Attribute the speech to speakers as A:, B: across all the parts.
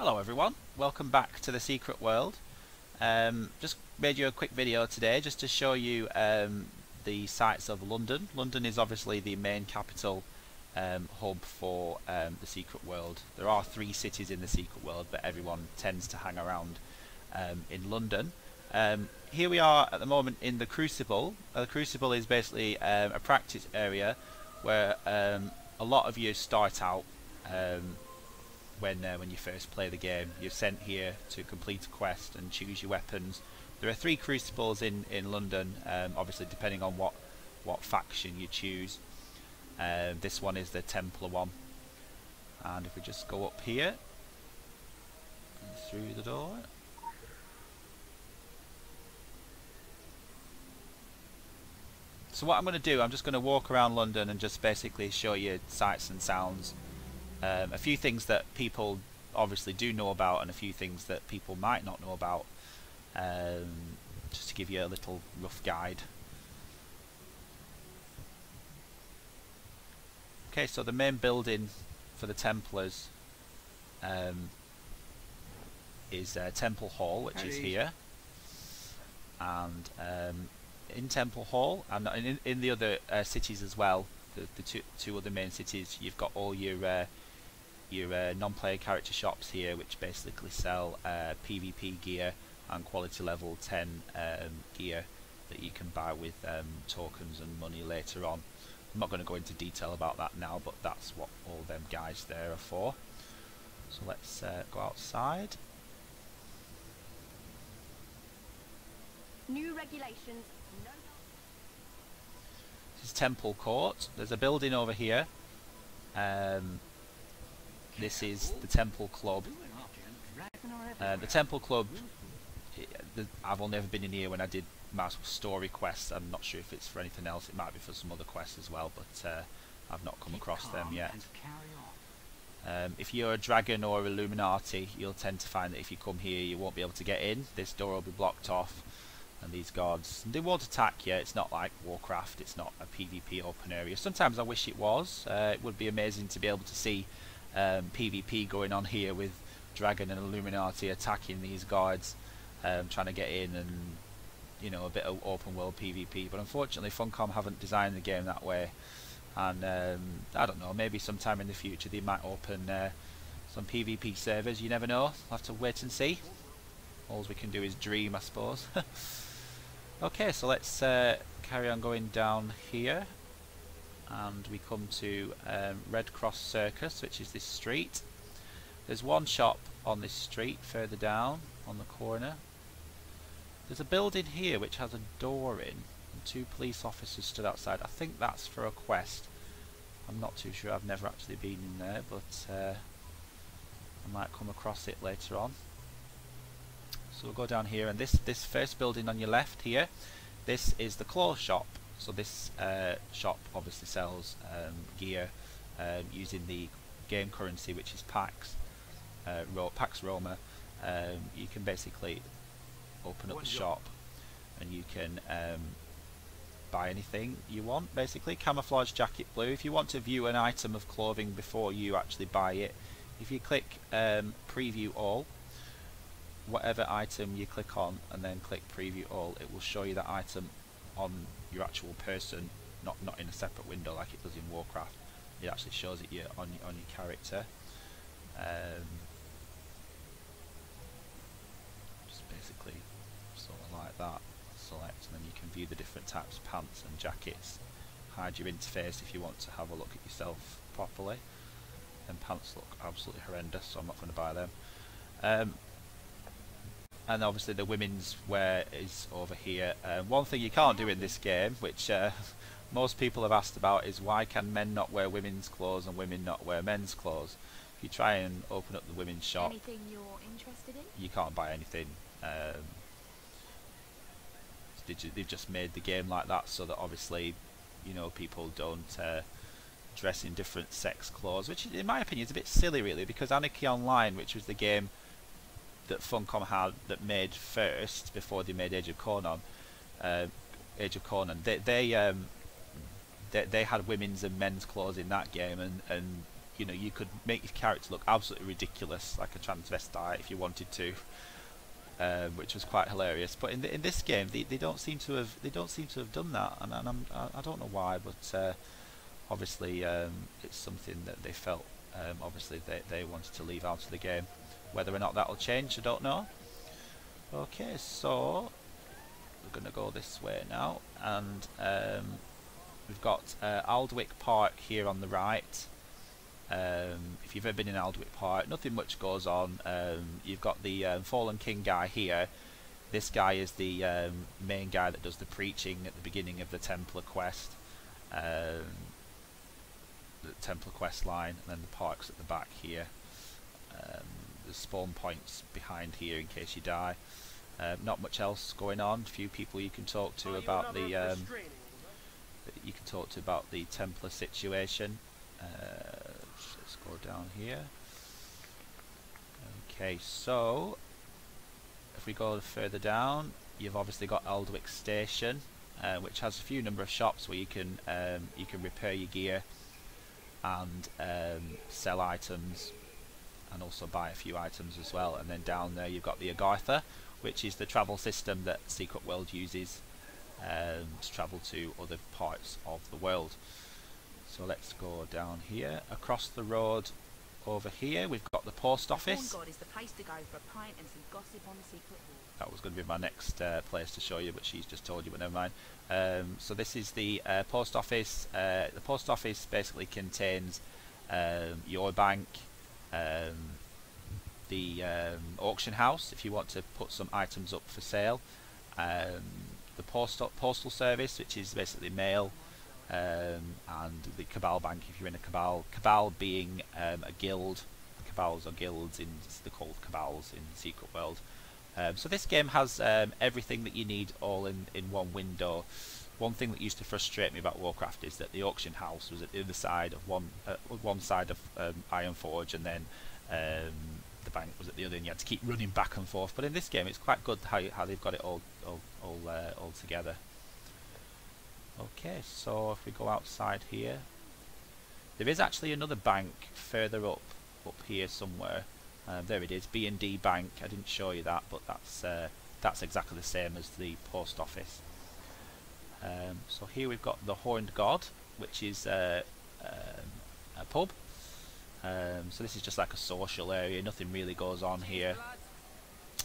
A: Hello everyone, welcome back to The Secret World. Just made you a quick video today just to show you the sights of London. London is obviously the main capital hub for The Secret World. There are 3 cities in The Secret World, but everyone tends to hang around in London. Here we are at the moment in the Crucible. The Crucible is basically a practice area where a lot of you start out when you first play the game. You're sent here to complete a quest and choose your weapons. There are 3 crucibles in London, obviously depending on what faction you choose. This one is the Templar one, and if we just go up here and through the door, so what I'm going to do, I'm just going to walk around London and just basically show you sights and sounds. A few things that people obviously do know about and a few things that people might not know about, just to give you a little rough guide. Okay, so the main building for the Templars is Temple Hall, which is here, and in Temple Hall and in the other cities as well, the two other main cities, you've got all your non-player character shops here, which basically sell PvP gear and quality level 10 gear that you can buy with tokens and money later on. I'm not going to go into detail about that now, but that's what all them guys there are for. So let's go outside.
B: New regulations. No.
A: This is Temple Court. There's a building over here. This is the Temple Club. The Temple Club, I've only ever been in here when I did my story quests. I'm not sure if it's for anything else. It might be for some other quests as well, but I've not come across them yet. If you're a dragon or Illuminati, you'll tend to find that if you come here you won't be able to get in. This door will be blocked off, and these guards, they won't attack you. It's not like Warcraft, it's not a PvP open area. Sometimes I wish it was. It would be amazing to be able to see PvP going on here with Dragon and Illuminati attacking these guards, trying to get in, and you know, a bit of open world PvP. But unfortunately Funcom haven't designed the game that way, and I don't know, maybe sometime in the future they might open some PvP servers. You never know, we'll have to wait and see. All we can do is dream, I suppose. Okay, so let's carry on going down here, and we come to Red Cross Circus, which is this street. There's one shop on this street further down on the corner. There's a building here which has a door in, and 2 police officers stood outside. I think that's for a quest. I'm not too sure, I've never actually been in there, but I might come across it later on. So we'll go down here, and this first building on your left here, this is the clothes shop. So this shop obviously sells gear using the game currency, which is Pax Roma. You can basically open up the shop and you can buy anything you want, basically. Camouflage jacket blue. If you want to view an item of clothing before you actually buy it, if you click preview all, whatever item you click on and then click preview all, it will show you that item on your actual person, not in a separate window like it does in Warcraft. It actually shows it on your character. Just basically sort of like that. Select, and then you can view the different types of pants and jackets. Hide your interface if you want to have a look at yourself properly. And pants look absolutely horrendous, so I'm not going to buy them. And obviously the women's wear is over here. One thing you can't do in this game, which most people have asked about, is why can men not wear women's clothes and women not wear men's clothes? If you try and open up the women's shop,
B: Anything you're interested in?
A: you can't buy anything. They've just made the game like that so that obviously, you know, people don't dress in different sex clothes, which in my opinion is a bit silly really, because Anarchy Online, which was the game that Funcom had that made first before they made Age of Conan, they had women's and men's clothes in that game, and you know, you could make your character look absolutely ridiculous, like a transvestite, if you wanted to, which was quite hilarious. But in this game, they don't seem to have done that, and I don't know why, but obviously it's something that they felt obviously they wanted to leave out of the game. Whether or not that'll change, I don't know. Okay, so we're going to go this way now, and we've got Aldwick Park here on the right. If you've ever been in Aldwick Park, nothing much goes on. You've got the Fallen King guy here. This guy is the main guy that does the preaching at the beginning of the Templar quest. The Templar quest line, and then the park's at the back here. The spawn points behind here in case you die. Not much else going on. A few people you can talk to about the Templar situation. Let's go down here. Okay, so if we go further down, you've obviously got Aldwick Station, which has a few number of shops where you can repair your gear and sell items, and also buy a few items as well. And then down there you've got the Agartha, which is the travel system that Secret World uses to travel to other parts of the world. So let's go down here. Across the road over here we've got the post office.
B: God is the place to go for a pint and some gossip on the Secret World.
A: That was going to be my next place to show you, but she's just told you, but never mind. So this is the post office. The post office basically contains your bank, the auction house if you want to put some items up for sale, the postal service, which is basically mail, and the Cabal Bank if you're in a Cabal. Cabal being a guild. Cabals are guilds, they're called Cabals in the Secret World. So this game has everything that you need all in one window. One thing that used to frustrate me about Warcraft is that the auction house was at the other side of one side of Ironforge, and then the bank was at the other, and you had to keep running back and forth. But in this game, it's quite good how they've got it all together. Okay, so if we go outside here, there is actually another bank further up here somewhere. There it is, B&D Bank. I didn't show you that, but that's exactly the same as the post office. So here we've got the Horned God, which is a pub. So this is just like a social area. Nothing really goes on here.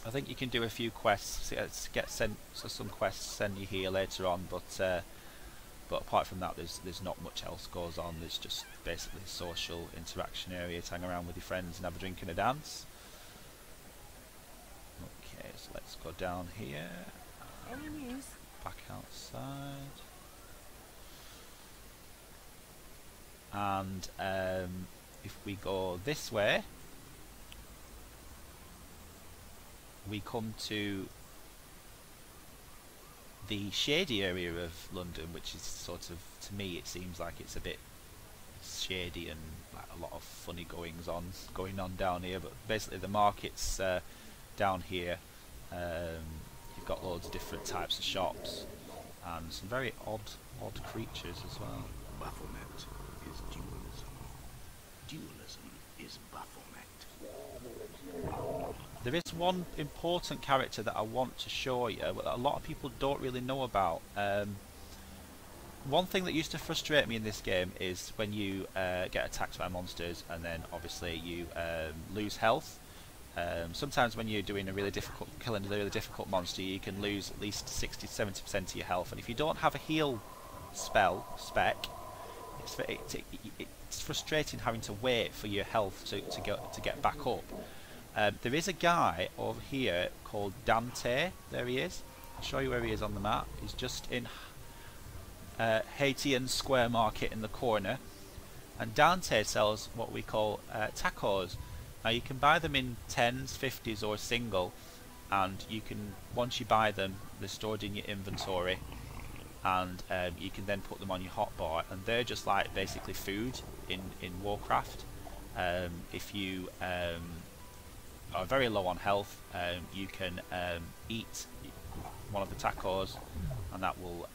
A: I think you can do a few quests, get sent, so some quests send you here later on, but apart from that, there's not much else goes on. There's just basically a social interaction area to hang around with your friends and have a drink and a dance. Okay, so let's go down here.
B: Any news?
A: Back outside. And if we go this way, we come to the shady area of London, which is sort of, to me it seems like it's a bit shady and like a lot of funny goings on going on down here. But basically the market's down here. You've got loads of different types of shops and some very odd creatures as well.
C: Baphomet is dualism. Dualism is Baphomet.
A: There is one important character that I want to show you, but a lot of people don't really know about. One thing that used to frustrate me in this game is when you get attacked by monsters and then obviously you lose health. Sometimes when you're doing killing a really difficult monster, you can lose at least 60-70% of your health, and if you don't have a heal spec, it's frustrating having to wait for your health to get back up. There is a guy over here called Dante. There he is. I'll show you where he is on the map. He's just in Haitian Square Market in the corner, and Dante sells what we call tacos. Now you can buy them in 10s, 50s or single, and you can, once you buy them, they're stored in your inventory, and you can then put them on your hotbar, and they're just like basically food in Warcraft. If you are very low on health, you can eat one of the tacos, and that will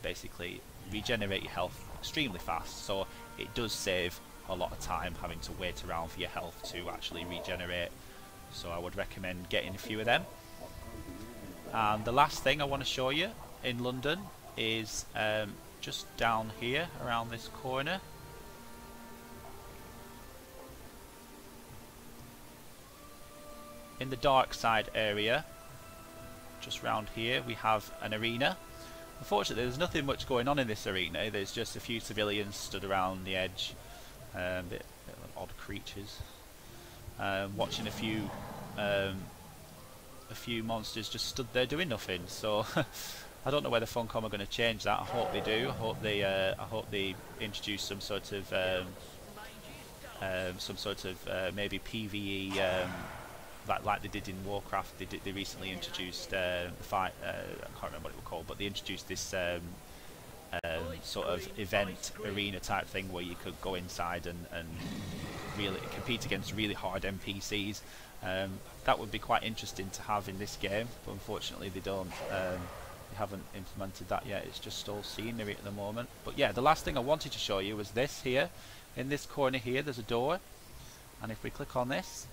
A: basically regenerate your health extremely fast. So it does save a lot of time having to wait around for your health to actually regenerate. So I would recommend getting a few of them. And the last thing I want to show you in London is just down here around this corner. In the dark side area, just round here, we have an arena. Unfortunately, there's nothing much going on in this arena. There's just a few civilians stood around the edge, bit of odd creatures, watching a few monsters just stood there doing nothing. So I don't know whether Funcom are going to change that. I hope they do. I hope they introduce some sort of maybe PVE. Like they did in Warcraft, they recently introduced I can't remember what it was called, but they introduced this sort of event arena type thing where you could go inside and really compete against really hard NPCs. That would be quite interesting to have in this game, but unfortunately they don't. They haven't implemented that yet. It's just all scenery at the moment. But yeah, the last thing I wanted to show you was this here. In this corner here, there's a door, and if we click on this,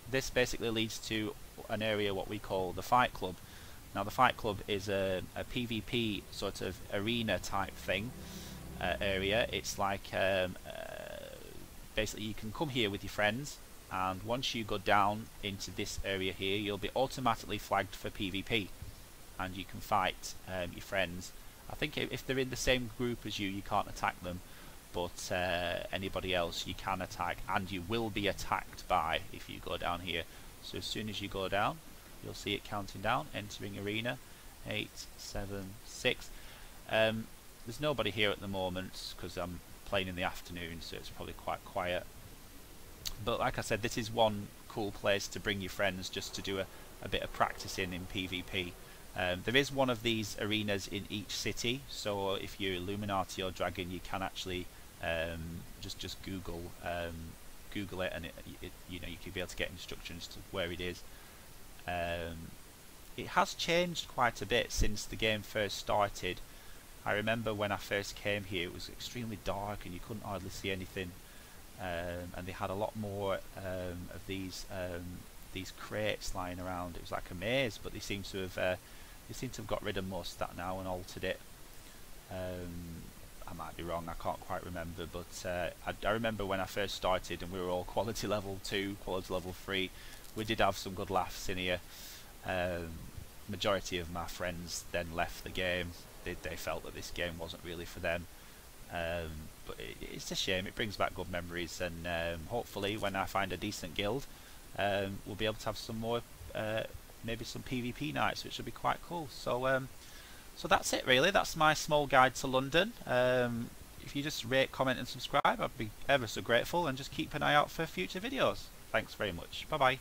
A: this basically leads to an area what we call the Fight Club. Now the Fight Club is a PvP sort of arena type thing area. It's like basically you can come here with your friends, and once you go down into this area here, you'll be automatically flagged for PvP, and you can fight your friends. I think if they're in the same group as you, you can't attack them, but anybody else you can attack, and you will be attacked by if you go down here. So as soon as you go down, you'll see it counting down, entering arena, 8, 7, 6. There's nobody here at the moment because I'm playing in the afternoon, so it's probably quite quiet. But like I said, this is one cool place to bring your friends just to do a bit of practicing in PvP. There is one of these arenas in each city, so if you're Illuminati or Dragon, you can actually just Google it, and you know, you can be able to get instructions to where it is. It has changed quite a bit since the game first started. I remember when I first came here, it was extremely dark and you couldn't hardly see anything, and they had a lot more of these crates lying around. It was like a maze, but they seem to have got rid of most of that now and altered it. I might be wrong, I can't quite remember, but I remember when I first started and we were all quality level 2, quality level 3, we did have some good laughs in here. Majority of my friends then left the game. They felt that this game wasn't really for them, but it's a shame. It brings back good memories, and hopefully when I find a decent guild, we'll be able to have some more, maybe some PvP nights, which will be quite cool. So that's it really. That's my small guide to London. If you just rate, comment and subscribe, I'd be ever so grateful, and just keep an eye out for future videos. Thanks very much. Bye bye.